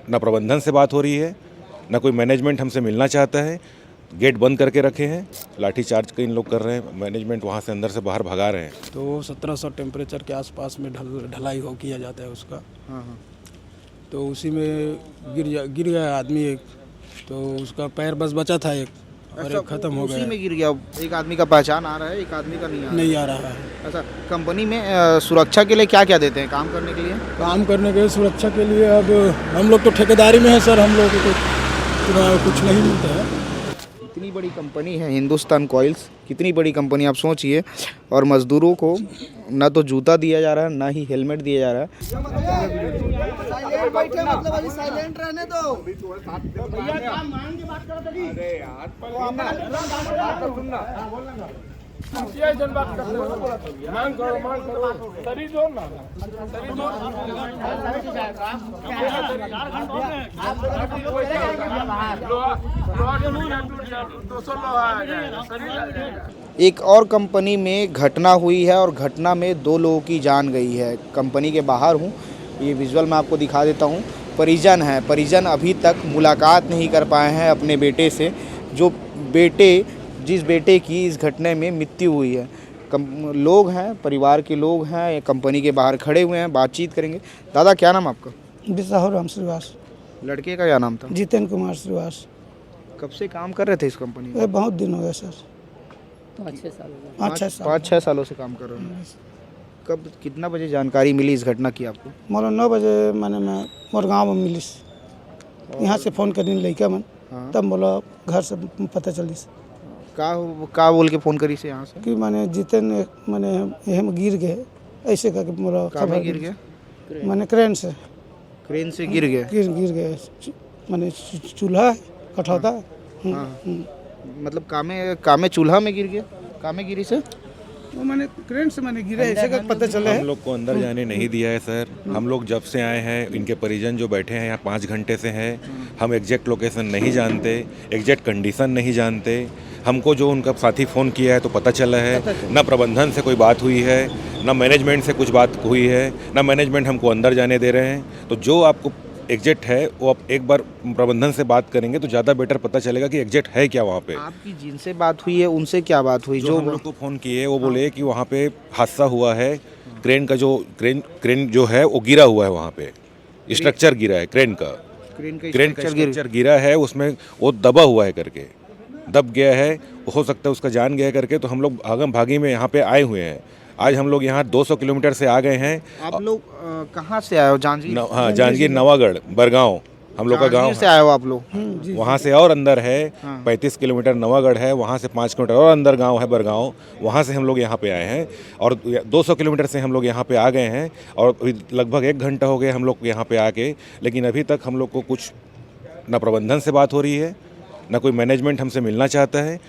ना प्रबंधन से बात हो रही है, ना कोई मैनेजमेंट हमसे मिलना चाहता है। गेट बंद करके रखे हैं, लाठी चार्ज इन लोग कर रहे हैं, मैनेजमेंट वहाँ से अंदर से बाहर भगा रहे हैं। तो 1700 टेम्परेचर के आसपास में ढलाई हो किया जाता है उसका। तो उसी में गिर गया आदमी एक, तो उसका पैर बस बचा था एक, और एक खत्म हो गया। उसी में गिर गया। एक आदमी का पहचान आ रहा है, एक आदमी का नहीं आ रहा है। अच्छा, कंपनी में सुरक्षा के लिए क्या क्या देते हैं काम करने के लिए? काम करने के सुरक्षा के लिए अब हम लोग तो ठेकेदारी में है सर, हम लोग को कुछ नहीं मिलता है। इतनी बड़ी कंपनी है हिंदुस्तान कॉइल्स, कितनी बड़ी कंपनी आप सोचिए, और मजदूरों को ना तो जूता दिया जा रहा है, ना ही हेलमेट दिया जा रहा है। साइलेंट रहने दो भैया, काम मान के बात करो। अरे यार एक और कंपनी में घटना हुई है और घटना में 2 लोगों की जान गई है। कंपनी के बाहर हूँ, ये विजुअल मैं आपको दिखा देता हूँ। परिजन है, परिजन अभी तक मुलाकात नहीं कर पाए हैं अपने बेटे से, जिस बेटे की इस घटने में मृत्यु हुई है। लोग हैं, परिवार के लोग हैं, ये कंपनी के बाहर खड़े हुए हैं, बातचीत करेंगे। दादा, क्या नाम आपका? बिसाहु राम श्रीवास। लड़के का क्या नाम था? जितेंद्र कुमार श्रीवास। कब से काम कर रहे थे इस कंपनी में? बहुत दिन हो गए सर, 5-6 सालों से काम कर रहे हैं। कब, कितना बजे जानकारी मिली इस घटना की आपको? मतलब 9 बजे मैंने मैं मोर गाँव में मिलीस, यहाँ से फ़ोन करने लड़का मन। हाँ। तब बोला घर से पता चलीस का बोल के फ़ोन करी से यहाँ से कि मैंने जितेंद्र मैंने यह में गिर गए, ऐसे करके बोला। खबर गिर गया? मैंने क्रेन से गिर गए? गिर गए। मैंने चूल्हा कठौता। मतलब कामे चूल्हा में गिर गया? कामे गिरी से वो मैंने क्रेन से मैंने गिरा, ऐसे का पता चला है। हम लोग को अंदर जाने नहीं दिया है सर। हम लोग जब से आए हैं, इनके परिजन जो बैठे हैं यहाँ 5 घंटे से हैं, हम एग्जैक्ट लोकेशन नहीं जानते, एग्जैक्ट कंडीशन नहीं जानते। हमको जो उनका साथी फ़ोन किया है तो पता चला है, ना प्रबंधन से कोई बात हुई है, ना मैनेजमेंट से कुछ बात हुई है, ना मैनेजमेंट हमको अंदर जाने दे रहे हैं। तो जो आपको एग्जैक्ट है वो आप एक बार प्रबंधन से बात करेंगे तो ज़्यादा बेटर पता चलेगा कि एग्जैक्ट है क्या वहाँ पे। आपकी जिनसे बात हुई है उनसे क्या बात हुई? जो हम लोग को फ़ोन किए वो बोले कि वहाँ पे हादसा हुआ है, क्रेन का जो क्रेन जो है वो गिरा हुआ है, वहाँ पे स्ट्रक्चर गिरा है, क्रेन का स्ट्रक्चर गिरा है, उसमें वो दबा हुआ है करके, दब गया है, हो सकता है उसका जान गया करके। तो हम लोग भागम भागी में यहाँ पे आए हुए हैं। आज हम लोग यहाँ 200 किलोमीटर से आ गए हैं। आप लोग कहाँ से आए हो? जांजगीर? हाँ, जांजगीर, नवागढ़, बरगांव हम लोग का गांव से आए हो आप लोग? वहाँ से और अंदर है 35 किलोमीटर नवागढ़ है, वहाँ से 5 किलोमीटर और अंदर गांव है बरगांव, वहाँ से हम लोग यहाँ पे आए हैं। और 200 किलोमीटर से हम लोग यहाँ पे आ गए हैं और लगभग 1 घंटा हो गया हम लोग यहाँ पे आके। लेकिन अभी तक हम लोग को कुछ ना प्रबंधन से बात हो रही है, ना कोई मैनेजमेंट हमसे मिलना चाहता है।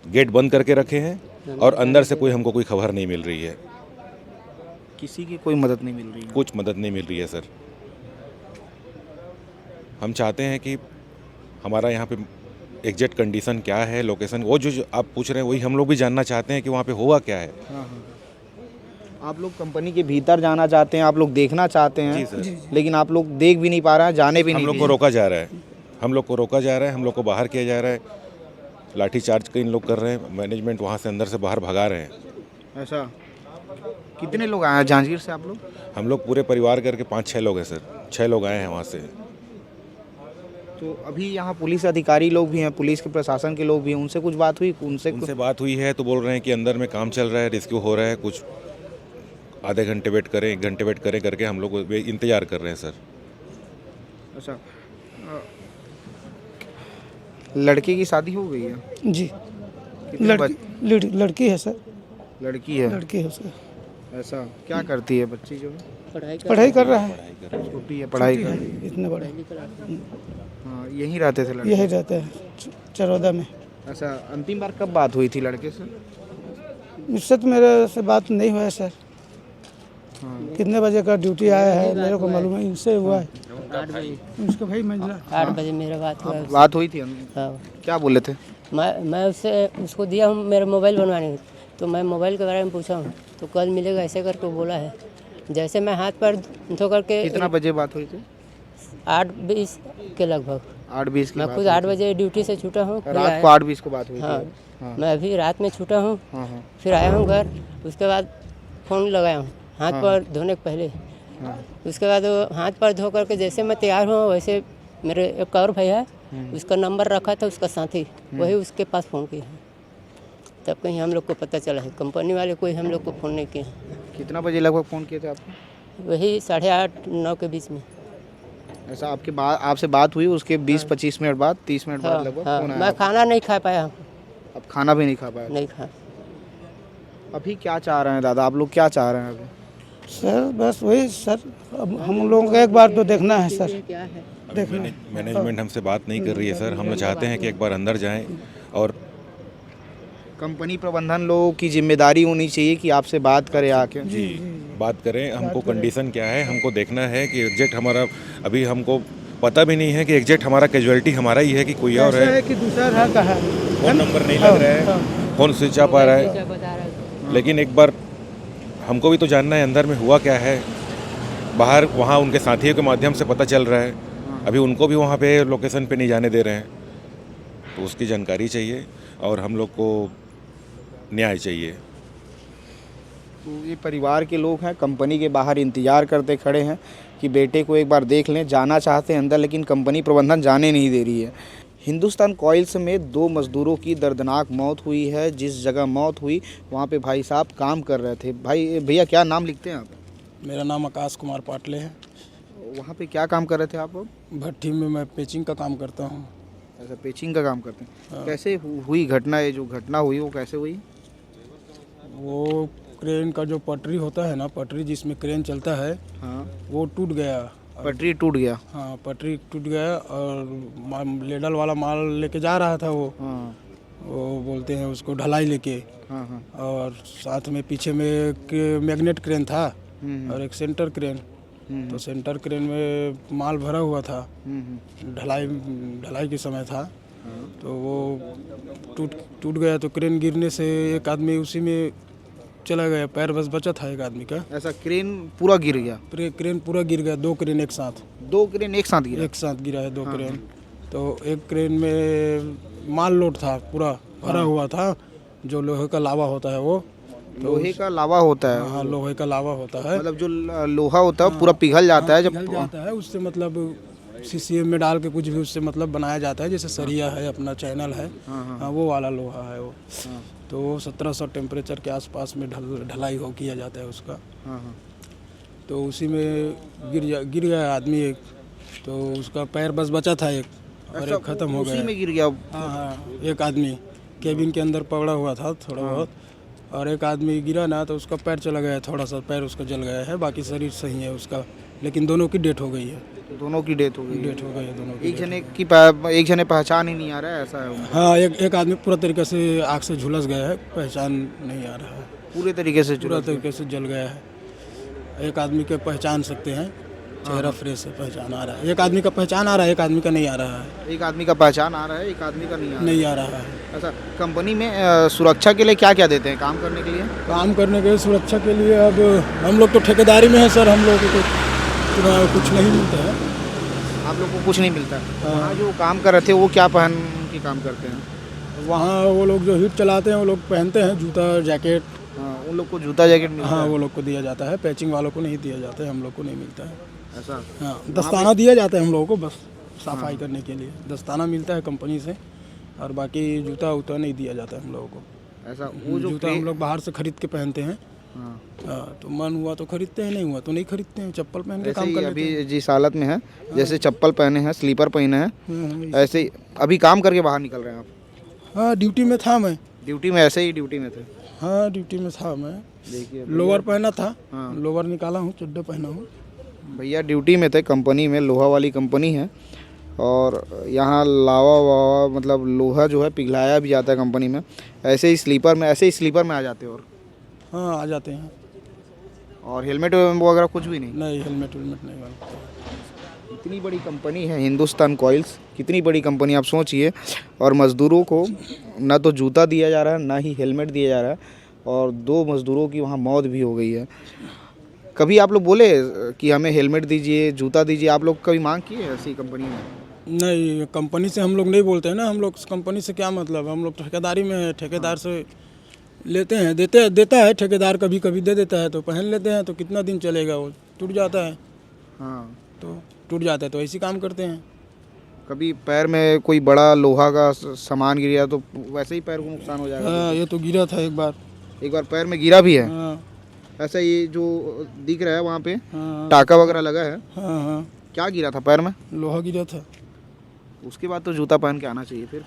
गेट बंद करके रखे हैं और अंदर से हमको कोई खबर नहीं मिल रही है। किसी की कोई मदद नहीं मिल रही है? कुछ मदद नहीं मिल रही है सर। हम चाहते हैं कि हमारा यहाँ पे एग्जैक्ट कंडीशन क्या है, लोकेशन, वो जो आप पूछ रहे हैं वही हम लोग भी जानना चाहते हैं कि वहाँ पे हुआ क्या है। आप लोग कंपनी के भीतर जाना चाहते हैं, आप लोग देखना चाहते हैं। जी सर। लेकिन आप लोग देख भी नहीं पा रहे हैं, जाने भी नहीं। हम लोग को रोका जा रहा है, हम लोग को बाहर किया जा रहा है, लाठी चार्ज इन लोग कर रहे हैं, मैनेजमेंट वहाँ से अंदर से बाहर भगा रहे हैं। ऐसा? कितने लोग आए हैं जांजगीर से आप लोग? हम लोग पूरे परिवार करके 5-6 लोग हैं सर, 6 लोग आए हैं वहाँ से। तो अभी यहाँ पुलिस अधिकारी लोग भी हैं, पुलिस के प्रशासन के लोग भी हैं, उनसे कुछ बात हुई? उनसे बात हुई है तो बोल रहे हैं कि अंदर में काम चल रहा है, रेस्क्यू हो रहा है, कुछ आधे घंटे वेट करें, 1 घंटे वेट करें करके हम लोग इंतज़ार कर रहे हैं सर। अच्छा, लड़के की शादी हो गई है? जी, लड़की है सर। लड़की है उसका। ऐसा? क्या करती है बच्ची जो है? पढ़ाई कर रहा है, छोटी है, पढ़ाई कर रही है। इतने बड़े। हाँ, यहीं रहते थे लड़के? यही रहते हैं चरौदा में। अच्छा, अंतिम बार कब बात हुई थी लड़के से? इससे तो मेरे से बात नहीं हुआ है सर। कितने बजे का ड्यूटी आया है मेरे को मालूम है, इनसे हुआ है। 8 बजे। उसका भाई मंजिला 8 बजे मेरा बात हुई थी? हाँ। क्या बोले थे? मैं उसको दिया हूँ मेरा मोबाइल बनवाने, तो मैं मोबाइल के बारे में पूछा हूँ तो कल मिलेगा ऐसे करके बोला है। जैसे मैं हाथ पर धो करके। कितना बजे बात हुई थी? 8:20 के लगभग। 8:20 की मैं बात खुद हुई 8 थी। बजे ड्यूटी से छूटा हूँ, फिर रात आया- को 8:20 को बात हुई हाँ, थी। हाँ मैं अभी रात में छूटा हूँ, हाँ हाँ फिर आया हूँ घर। उसके बाद फ़ोन लगाया हूँ हाथ पैर धोने के पहले। हाँ उसके बाद वो हाथ पैर धो करके जैसे मैं तैयार हुआ वैसे मेरे एक और भैया उसका नंबर रखा था, उसका साथी वही उसके पास फ़ोन किया। तब कहीं हम लोग को पता चला है, कंपनी वाले कोई हम लोग को फ़ोन नहीं किया। कितना बजे लगभग फ़ोन किए थे आपको? वही 8:30-9 के बीच में। ऐसा आपसे बात हुई उसके 20-25 मिनट बाद, 30 मिनट बाद लगभग हाँ, फ़ोन आया मैं आपको? खाना नहीं खा पाया, अब खाना भी नहीं खा पाया? नहीं खा। अभी क्या चाह रहे हैं दादा, आप लोग क्या चाह रहे हैं अभी? सर बस वही सर, अब हम लोगों को एक बार तो देखना है सर। क्या है देखना मैनेजमेंट हमसे बात नहीं कर रही है सर। हम लोग चाहते हैं कि एक बार अंदर जाएं और कंपनी प्रबंधन लोगों की जिम्मेदारी होनी चाहिए कि आपसे बात करे आके। जी बात करें, हमको कंडीशन क्या है हमको देखना है कि एग्जैक्ट हमारा, अभी हमको पता भी नहीं है कि एग्जैक्ट हमारा कैजुअलिटी हमारा ही है कि कोई और ऐसा है। है कि दूसरा रहा कहा फोन नंबर नहीं लग रहा है, फोन स्विच ऑफ आ रहा है। बता रहा है। लेकिन एक बार हमको भी तो जानना है अंदर में हुआ क्या है। बाहर वहाँ उनके साथियों के माध्यम से पता चल रहा है, अभी उनको भी वहाँ पे लोकेशन पे नहीं जाने दे रहे हैं। तो उसकी जानकारी चाहिए और हम लोग को न्याय चाहिए। तो ये परिवार के लोग हैं, कंपनी के बाहर इंतज़ार करते खड़े हैं कि बेटे को एक बार देख लें। जाना चाहते हैं अंदर लेकिन कंपनी प्रबंधन जाने नहीं दे रही है। हिंदुस्तान कॉइल्स में 2 मज़दूरों की दर्दनाक मौत हुई है। जिस जगह मौत हुई वहाँ पे भाई साहब काम कर रहे थे। भैया क्या नाम लिखते हैं आप? मेरा नाम आकाश कुमार पाटले है। वहाँ पे क्या काम कर रहे थे आप लोग? भट्टी में मैं पेचिंग का काम करता हूँ। ऐसा पेचिंग का काम करते हैं। कैसे हुई घटना? ये जो घटना हुई वो कैसे हुई? वो क्रेन का जो पटरी होता है ना, पटरी जिसमें क्रेन चलता है, हाँ, वो टूट गया। पटरी टूट गया। हाँ, पटरी टूट गया और लेडल वाला माल लेके जा रहा था वो बोलते हैं उसको ढलाई लेके। हाँ हाँ और साथ में पीछे में एक मैग्नेट क्रेन था और एक सेंटर क्रेन। तो सेंटर क्रेन में माल भरा हुआ था, ढलाई के समय था। तो वो टूट गया। तो क्रेन गिरने से एक आदमी उसी में चला गया, पैर बस बचा था एक आदमी का। ऐसा क्रेन पूरा गिर गया? क्रेन पूरा गिर गया, 2 क्रेन एक साथ। 2 क्रेन एक साथ गिरा? एक साथ गिरा है 2 क्रेन। तो एक क्रेन में माल लोड था, पूरा भरा हुआ था, जो लोहे का लावा होता है वो। लोहे का लावा होता है? हाँ, लोहे का लावा होता है। मतलब जो लोहा होता है पूरा पिघल जाता है जब पिघल जाता है, उससे मतलब सीसीएम में डाल के कुछ भी उससे मतलब बनाया जाता है। जैसे सरिया है, अपना चैनल है, हाँ वो वाला लोहा है वो। तो 1700 टेम्परेचर के आसपास में ढलाई हो किया जाता है उसका। तो उसी में गिर गया आदमी एक। तो उसका पैर बस बचा था एक, और एक ख़त्म हो गया। उसी में गिर गया? हाँ हाँ, एक आदमी केबिन के अंदर पकड़ा हुआ था थोड़ा बहुत, और एक आदमी गिरा ना तो उसका पैर चला गया, थोड़ा सा पैर उसका जल गया है। बाकी शरीर सही है उसका, लेकिन दोनों की डेथ हो गई है। दोनों की डेथ हो गई? डेथ हो गई है दोनों की। एक जने पहचान ही नहीं आ रहा है, ऐसा है वो? हाँ, एक आदमी पूरा तरीके से आग से झुलस गया है, पहचान नहीं आ रहा है। पूरे तरीके से पूरा तरीके से जल गया है। एक आदमी के पहचान सकते हैं, चेहरा फ्रेश है, पहचान आ रहा है। एक आदमी का पहचान आ रहा है, एक आदमी का नहीं आ रहा है। एक आदमी का पहचान आ रहा है, एक आदमी का नहीं आ रहा है। है। ऐसा कंपनी में सुरक्षा के लिए क्या क्या देते हैं काम करने के लिए? काम करने के सुरक्षा के लिए अब हम लोग तो ठेकेदारी में है सर, हम लोग को कुछ नहीं मिलता है। आप लोग को कुछ नहीं मिलता? वहाँ जो काम कर रहे थे वो क्या पहन के काम करते हैं? वहाँ वो लोग जो हीट चलाते हैं वो लोग पहनते हैं जूता जैकेट। हाँ, उन लोग को जूता जैकेट मिलता हाँ, है? वो लोग को दिया जाता है, पैचिंग वालों को नहीं दिया जाता है, हम लोग को नहीं मिलता है। ऐसा? हाँ, दस्ताना दिया जाता है हम लोगों को, बस सफाई करने के लिए दस्ताना मिलता है कंपनी से, और बाकी जूता उता नहीं दिया जाता है हम लोगों को। ऐसा? वो जो जूता हम लोग बाहर से खरीद के पहनते हैं। हाँ, तो मन हुआ तो खरीदते हैं, नहीं हुआ तो नहीं खरीदते हैं। चप्पल पहन के ऐसे काम ही कर लेते हैं। अभी जिस हालत में है, जैसे चप्पल पहने हैं, स्लीपर पहने हैं, ऐसे ही अभी काम करके बाहर निकल रहे हैं आप? हाँ, ड्यूटी में था मैं। ड्यूटी में? ऐसे ही ड्यूटी में थे? हाँ, ड्यूटी में था मैं। देखिए लोअर पहना था, हाँ। लोअर निकाला हूँ, चड्डा पहना हूँ। भैया ड्यूटी में थे कंपनी में, लोहा वाली कंपनी है, और यहाँ लावा वावा मतलब लोहा जो है पिघलाया भी जाता है कंपनी में। ऐसे ही स्लीपर में आ जाते हो? और हाँ, आ जाते हैं। और हेलमेट वगैरह कुछ भी नहीं? नहीं, हेलमेट वेलमेट नहीं वाला। इतनी बड़ी कंपनी है हिंदुस्तान कॉइल्स, कितनी बड़ी कंपनी आप सोचिए। और मज़दूरों को ना तो जूता दिया जा रहा है, ना ही हेलमेट दिया जा रहा है, और 2 मज़दूरों की वहाँ मौत भी हो गई है। कभी आप लोग बोले कि हमें हेलमेट दीजिए, जूता दीजिए, आप लोग कभी मांग किए ऐसी कंपनी में? नहीं, कंपनी से हम लोग नहीं बोलते हैं ना, हम लोग कंपनी से क्या मतलब, हम लोग ठेकेदारी में है, ठेकेदार से लेते हैं, देता है ठेकेदार, कभी कभी दे देता है तो पहन लेते हैं, तो कितना दिन चलेगा, वो टूट जाता है हाँ, तो टूट जाता है, तो ऐसे काम करते हैं। कभी पैर में कोई बड़ा लोहा का सामान गिर गया तो वैसे ही पैर को नुकसान हो जाएगा? हाँ, ये तो गिरा था एक बार। एक बार पैर में गिरा भी है? हाँ ऐसा ये जो दिख रहा है वहाँ पे हाँ टाका वगैरह लगा है, हाँ हाँ, क्या गिरा था पैर में? लोहा गिरा था। उसके बाद तो जूता पहन के आना चाहिए फिर।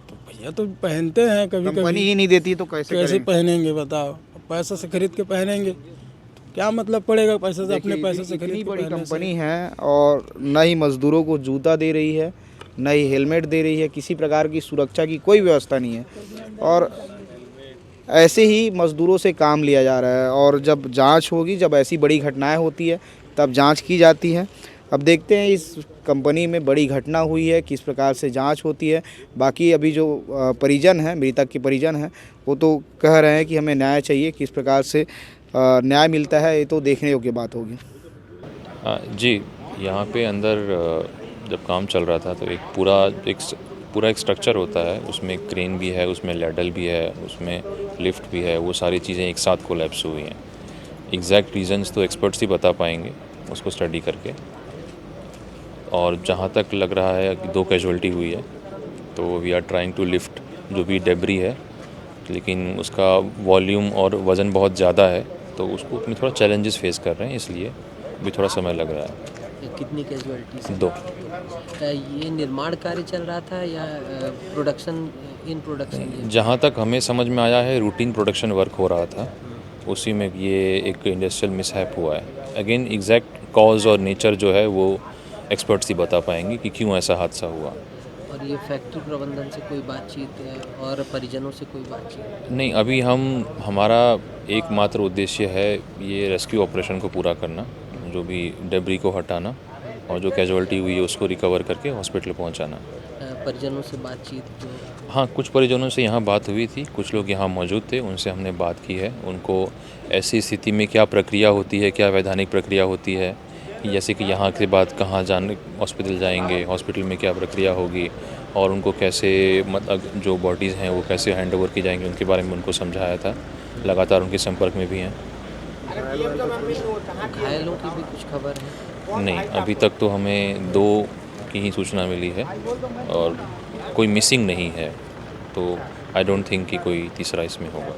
तो भैया तो पहनते हैं कभी कंपनी कभी, ही नहीं देती तो कैसे कैसे करेंगे? पहनेंगे बताओ, पैसा से खरीद के पहनेंगे तो क्या मतलब पड़ेगा, पैसे से अपने देखिए, पैसे से इतनी खरीद के बड़ी पहनने से। कंपनी है और न ही मजदूरों को जूता दे रही है, न ही हेलमेट दे रही है, किसी प्रकार की सुरक्षा की कोई व्यवस्था नहीं है और ऐसे ही मजदूरों से काम लिया जा रहा है। और जब जांच होगी, जब ऐसी बड़ी घटनाएं होती है तब जांच की जाती है। अब देखते हैं इस कंपनी में बड़ी घटना हुई है, किस प्रकार से जांच होती है। बाकी अभी जो परिजन हैं, मृतक के परिजन हैं, वो तो कह रहे हैं कि हमें न्याय चाहिए, किस प्रकार से न्याय मिलता है ये तो देखने योग्य बात होगी। जी, यहाँ पे अंदर जब काम चल रहा था तो एक पूरा एक स्ट्रक्चर होता है, उसमें क्रेन भी है, उसमें लैडल भी है, उसमें लिफ्ट भी है, वो सारी चीज़ें एक साथ कोलैप्स हुई हैं। एग्जैक्ट रीजंस तो एक्सपर्ट्स ही बता पाएंगे उसको स्टडी करके। और जहाँ तक लग रहा है कि 2 कैजुअल्टी हुई है, तो we are trying to lift जो भी डेब्री है, लेकिन उसका वॉल्यूम और वज़न बहुत ज़्यादा है, तो उसको उसमें थोड़ा चैलेंजेस फेस कर रहे हैं, इसलिए अभी थोड़ा समय लग रहा है। कितनी कैजुअलिटीज? 2। ये निर्माण कार्य चल रहा था या प्रोडक्शन? जहाँ तक हमें समझ में आया है, रूटीन प्रोडक्शन वर्क हो रहा था, उसी में ये एक इंडस्ट्रियल मिसहैप हुआ है। अगेन एग्जैक्ट कॉज और नेचर जो है वो एक्सपर्ट्स ही बता पाएंगे कि क्यों ऐसा हादसा हुआ। और ये फैक्ट्री प्रबंधन से कोई बातचीत और परिजनों से कोई बातचीत? नहीं, अभी हमारा एकमात्र उद्देश्य है ये रेस्क्यू ऑपरेशन को पूरा करना, जो भी डेब्री को हटाना और जो कैजुअल्टी हुई है उसको रिकवर करके हॉस्पिटल पहुंचाना। परिजनों से बातचीत जो? हाँ, कुछ परिजनों से यहाँ बात हुई थी, कुछ लोग यहाँ मौजूद थे, उनसे हमने बात की है। उनको ऐसी स्थिति में क्या प्रक्रिया होती है, क्या वैधानिक प्रक्रिया होती है, जैसे कि यहाँ के बाद कहाँ जाने, हॉस्पिटल जाएंगे, हॉस्पिटल में क्या प्रक्रिया होगी और उनको कैसे, मतलब जो बॉडीज़ हैं वो कैसे हैंड ओवर की जाएंगी, उनके बारे में उनको समझाया था। लगातार उनके संपर्क में भी हैं। घायलों की भी कुछ खबर है? नहीं, अभी तक तो हमें 2 की ही सूचना मिली है और कोई मिसिंग नहीं है, तो आई डोंट थिंक कि कोई तीसरा इसमें होगा।